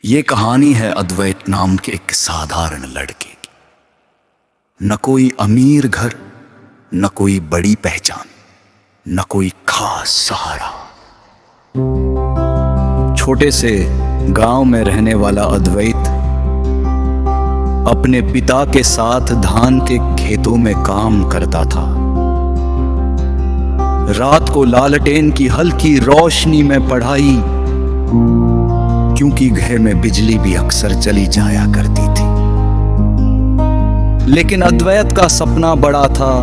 ये कहानी है अद्वैत नाम के एक साधारण लड़के की। न कोई अमीर घर, न कोई बड़ी पहचान, न कोई खास सहारा। छोटे से गांव में रहने वाला अद्वैत अपने पिता के साथ धान के खेतों में काम करता था। रात को लालटेन की हल्की रोशनी में पढ़ाई, क्योंकि घर में बिजली भी अक्सर चली जाया करती थी। लेकिन अद्वैत का सपना बड़ा था।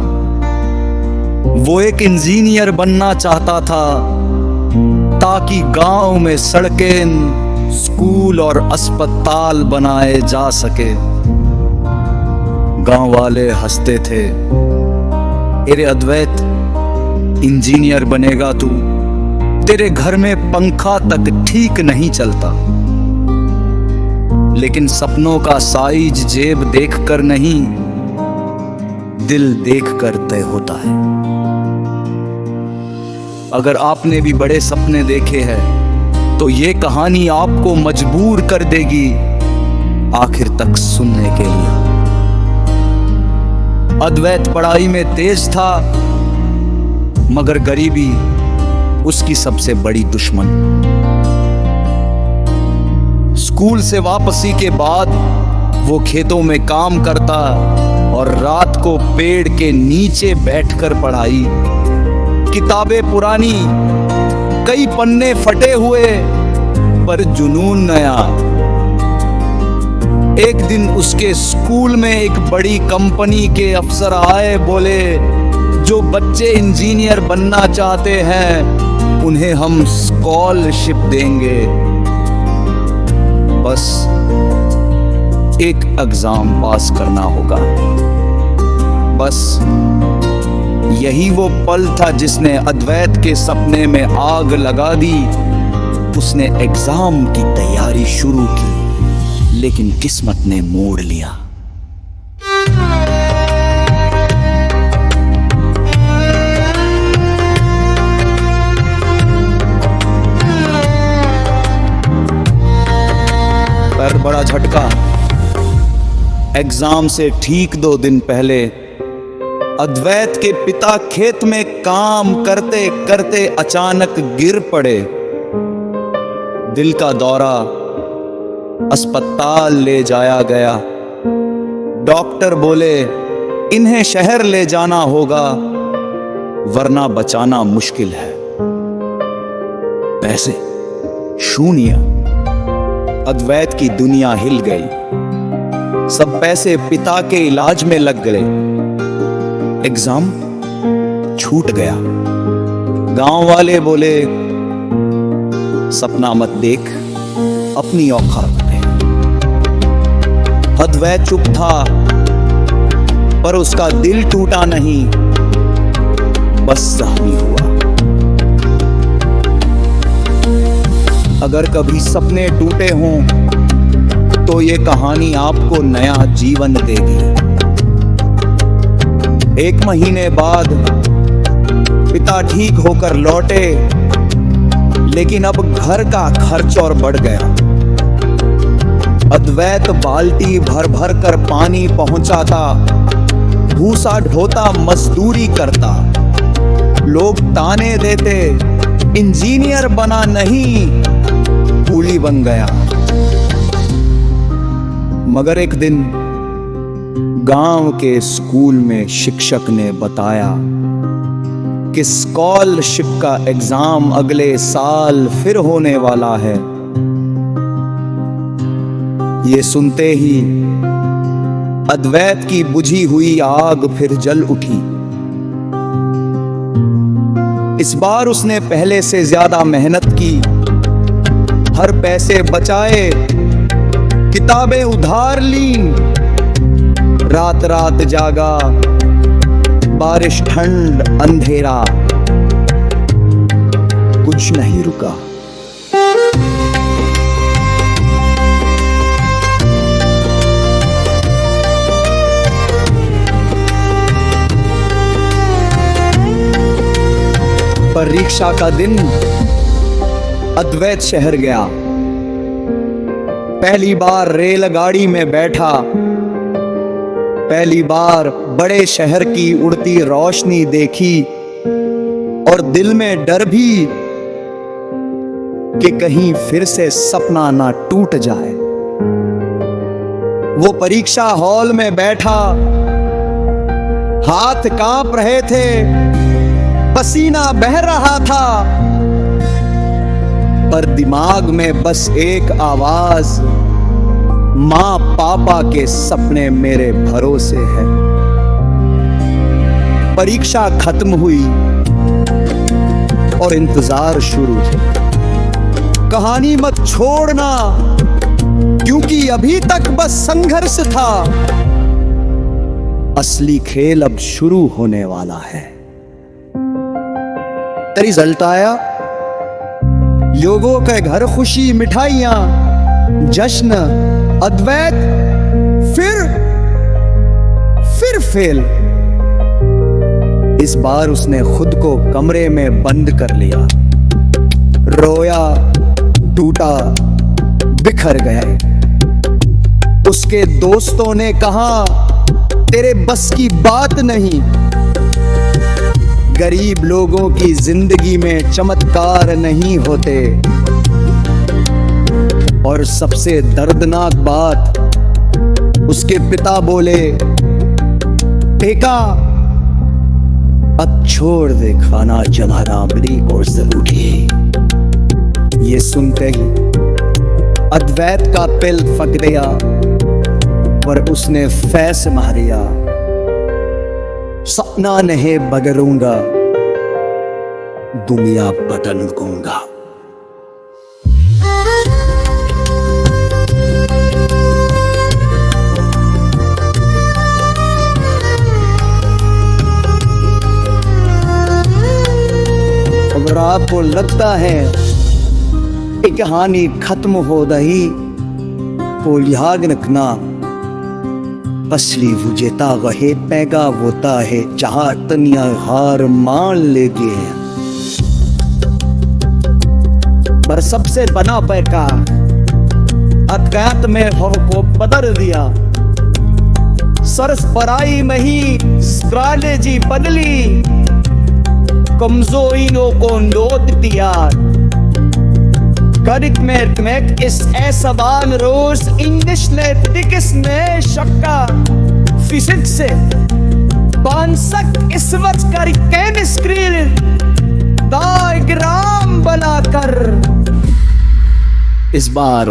वो एक इंजीनियर बनना चाहता था ताकि गांव में सड़कें, स्कूल और अस्पताल बनाए जा सके। गांव वाले हंसते थे, अरे अद्वैत, इंजीनियर बनेगा तू, तेरे घर में पंखा तक ठीक नहीं चलता। लेकिन सपनों का साइज जेब देखकर नहीं, दिल देखकर तय होता है। अगर आपने भी बड़े सपने देखे हैं तो ये कहानी आपको मजबूर कर देगी आखिर तक सुनने के लिए। अद्वैत पढ़ाई में तेज था, मगर गरीबी उसकी सबसे बड़ी दुश्मन। स्कूल से वापसी के बाद वो खेतों में काम करता और रात को पेड़ के नीचे बैठकर पढ़ाई। किताबें पुरानी, कई पन्ने फटे हुए, पर जुनून नया। एक दिन उसके स्कूल में एक बड़ी कंपनी के अफसर आए, बोले जो बच्चे इंजीनियर बनना चाहते हैं उन्हें हम स्कॉलरशिप देंगे, बस एक एग्जाम पास करना होगा। बस यही वो पल था जिसने अद्वैत के सपने में आग लगा दी। उसने एग्जाम की तैयारी शुरू की, लेकिन किस्मत ने मोड़ लिया। पर बड़ा झटका, एग्जाम से ठीक 2 दिन पहले अद्वैत के पिता खेत में काम करते करते अचानक गिर पड़े। दिल का दौरा, अस्पताल ले जाया गया। डॉक्टर बोले इन्हें शहर ले जाना होगा, वरना बचाना मुश्किल है। पैसे शून्य। अद्वैत की दुनिया हिल गई। सब पैसे पिता के इलाज में लग गए। एग्जाम छूट गया। गांव वाले बोले सपना मत देख, अपनी औकात है। अद्वैत चुप था, पर उसका दिल टूटा नहीं, बस जख्मी हुआ। अगर कभी सपने टूटे हों तो ये कहानी आपको नया जीवन देगी। 1 महीने बाद पिता ठीक होकर लौटे, लेकिन अब घर का खर्च और बढ़ गया। अद्वैत बाल्टी भर भर कर पानी पहुंचाता, भूसा ढोता, मजदूरी करता। लोग ताने देते, इंजीनियर बना नहीं, कूली बन गया। मगर एक दिन गांव के स्कूल में शिक्षक ने बताया कि स्कॉलरशिप का एग्जाम अगले साल फिर होने वाला है। ये सुनते ही अद्वैत की बुझी हुई आग फिर जल उठी। इस बार उसने पहले से ज्यादा मेहनत की, हर पैसे बचाए, किताबें उधार ली, रात रात जागा, बारिश, ठंड, अंधेरा, कुछ नहीं रुका। परीक्षा का दिन अद्वैत शहर गया। पहली बार रेलगाड़ी में बैठा, पहली बार बड़े शहर की उड़ती रोशनी देखी और दिल में डर भी कि कहीं फिर से सपना ना टूट जाए। वो परीक्षा हॉल में बैठा, हाथ कांप रहे थे, पसीना बह रहा था, पर दिमाग में बस एक आवाज, मां पापा के सपने मेरे भरोसे है। परीक्षा खत्म हुई और इंतजार शुरू थे। कहानी मत छोड़ना, क्योंकि अभी तक बस संघर्ष था, असली खेल अब शुरू होने वाला है। रिजल्ट आया, लोगों के घर खुशी, मिठाइयां, जश्न, अद्वैत फिर फेल। इस बार उसने खुद को कमरे में बंद कर लिया, रोया, टूटा, बिखर गए। उसके दोस्तों ने कहा, तेरे बस की बात नहीं। गरीब लोगों की जिंदगी में चमत्कार नहीं होते। और सबसे दर्दनाक बात, उसके पिता बोले, बेटा अब छोड़ दे खाना जमाना, अमरीक और जरूरी। ये सुनते ही अद्वैत का पिल फट गया, पर उसने फैस मारिया, सपना नहीं बदलूंगा, दुनिया बदल दूंगा। अगर आपको लगता है कि कहानी खत्म हो गई तो याद रखना, असली विजेता वही पैगा होता है जहां दुनिया हार मान लेगी। पर सबसे बना पैका अज्ञात में हो को बदल दिया। सरस पराई में ही स्ट्रैटेजी बदली, कमजोरियों को नोट दिया। गणित में इस सवाल रोज, इंग्लिश मैथमेटिक्स में शक्का, फिजिक्स से इस वक्त कर केमिस्ट्री डायग्राम बनाकर इस बार